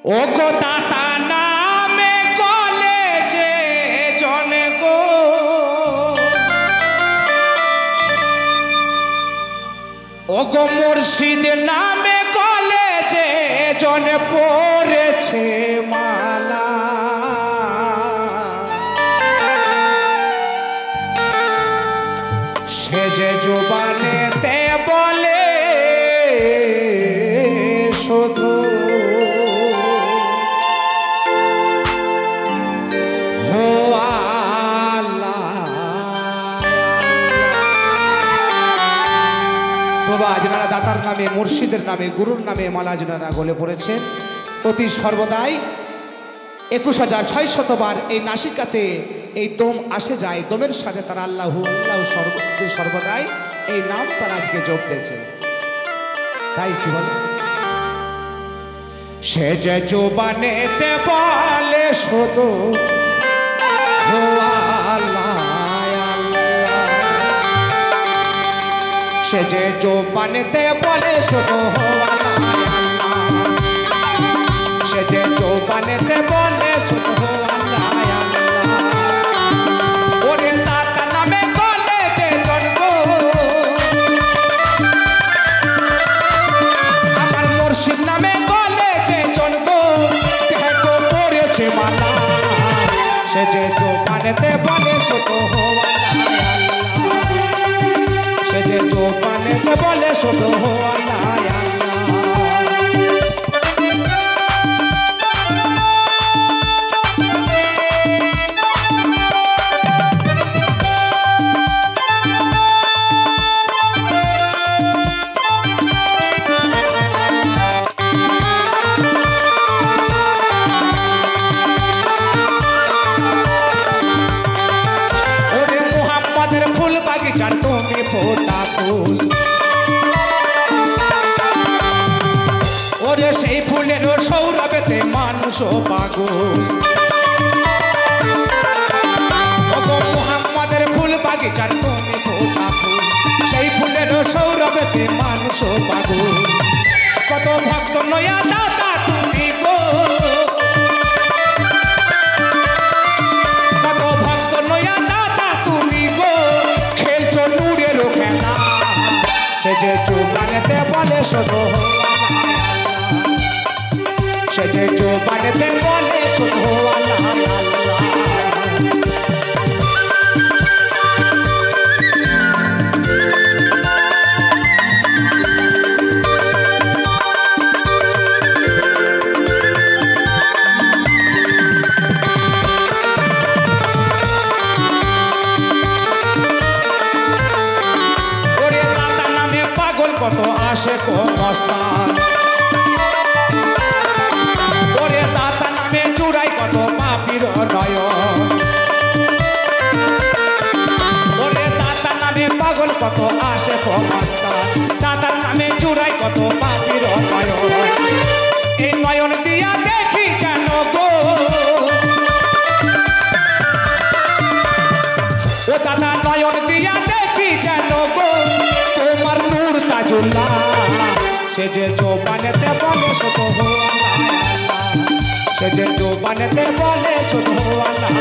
ও গো দাতা নামে কলেজে জনে গো ও গো মুর্শিদ নামে কলেজে জনে পড়েছে মালা সে যে জবানেতে বলে শুধু যারা দাতার নামে মুর্শিদের নামে গুরুর নামে মালা যারা গলে পড়েছেন অতি সর্বদাই ২১,৬০০ বার এই নাসিকাতে এই দম আসে যায়। দমের সাথে তারা আল্লাহু আল্লাহ সর্বদাই এই নাম তারা আজকে জপতেছে। তাই কি বলে সে যে জবানেতে বলে শুধু সে যে জবানেতে বলে শুধু সে যে জবানেতে বলে শুধু ওরে দাতা নামে বলে যে জন্ম আমার মুর্শিদ নামে বলে যে জন্ম দেখো পড়েছে মালা সে যে জবানেতে বলে শুধু সে যে জবানেতে বলে শুধু আল্লাহ ফোটা ফুল ওরে সেই ফুলের সৌরভেতে মানুষ পাগল মুহাম্মাদের ফুল বাগিচার তুমি ফোটা ফুল সেই ফুলের সৌরভেতে মানুষ পাগল কত ভক্ত নয়া দাতা তুমি গো কত ভক্ত নয়া দাতা তুমি গো খেলছো নূরের খেলা সে যে জবানেতে বলে শুধু সে যে জবানেতে বলে শুধু আল্লাহ কত আসে কো মস্তান ওরে দাতা নামে চুরাই কত পাপির নয়ন ওরে দাতা নামে পাগল কত আসে কো মস্তান দাতার নামে চুরাই কত পাপির নয়ন এই নয়ন দিয়া দেখি জানো গো ও দাতা নয়ন দিয়া দেখি জানো গো তোমার নূর তাজুল্লাহ সে যে জবানেতে বলে শুধু সে যে জবানেতে বলে শুধু আল্লাহ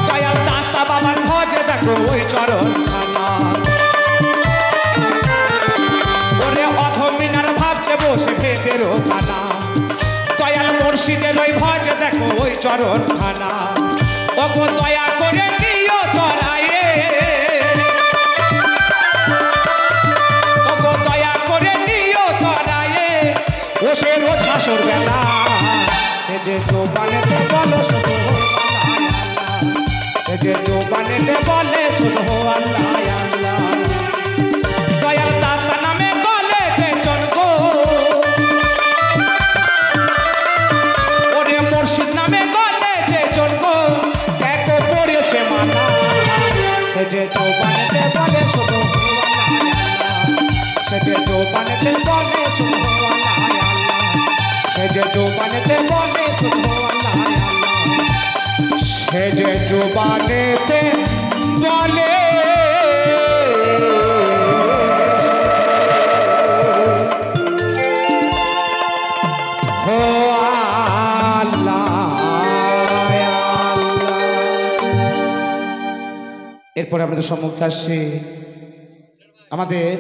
দয়াল দাতা বাবার ভজে দেখো ওই চরণ খানা ওরে অধম মিনার ভাবছে বসে ভেদের খানা দয়াল মুর্শিদের ওই ভজে দেখো ওই চরণ খানা ওগো দয়া করে নিও তরায়ে ওগো দয়া করে নিও তরায়ে ও সে রোজ হাসর বেলা সে যে জবানেতে বলো শুধু সে যে জবানেতে বলে শুধু আল্লাহ আল্লাহ দয়াল দাতা নামে বলে যে জন্ম ওরে মুর্শিদ নামে বলে যে সে যে জোবানেতে বলে শুধু সে যে জোবানেতে বলে শুধু সে যে জোবানেতে বলে শুধু সে যে জোবানেতে বলে এরপরে আমাদের সম্মুখে আসছে আমাদের